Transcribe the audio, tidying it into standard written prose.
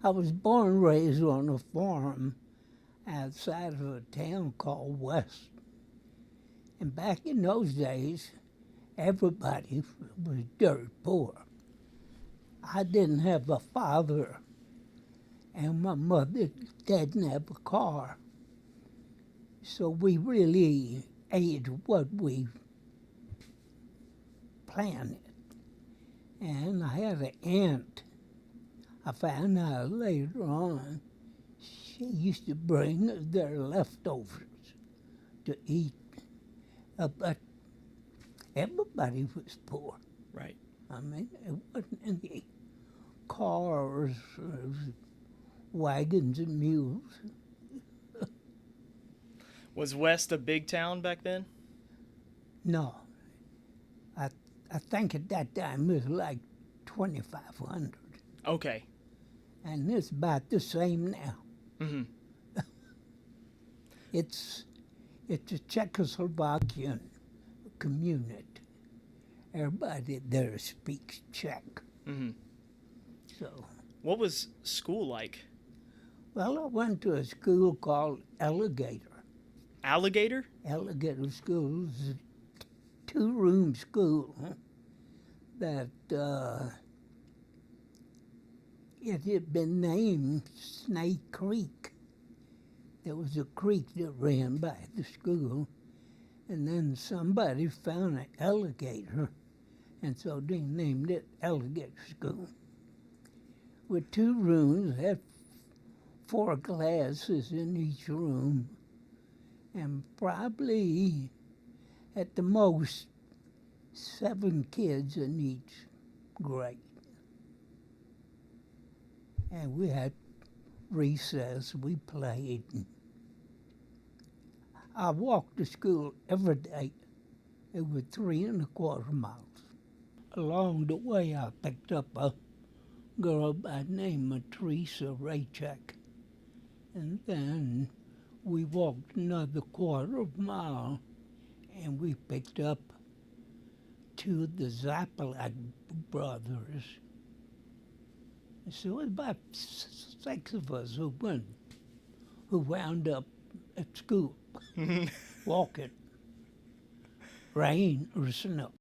I was born and raised on a farm outside of a town called West. And back in those days, everybody was dirt poor. I didn't have a father, and my mother didn't have a car. So we really ate what we planted. And I had an aunt. I found out later on, she used to bring their leftovers to eat. But everybody was poor. Right. I mean, it wasn't any cars, wagons and mules. Was West a big town back then? No. I think at that time it was like 2,500. Okay. And it's about the same now. Mm-hmm. It's a Czechoslovakian community. Everybody there speaks Czech. Mm-hmm. So, What was school like? well, I went to a school called Alligator. Alligator? Alligator School is a two-room school that it had been named Snake Creek. There was a creek that ran by the school, and then somebody found an alligator, and so they named it Alligator School. With two rooms, had 4 classes in each room, and probably at the most 7 kids in each grade. And we had recess, we played. I walked to school every day. It was 3.25 miles. Along the way, I picked up a girl by the name of Teresa Raycheck. And then we walked another 1/4 mile, and we picked up 2 of the Zappalak brothers. So it was about 6 of us who wound up at school walking, rain or snow.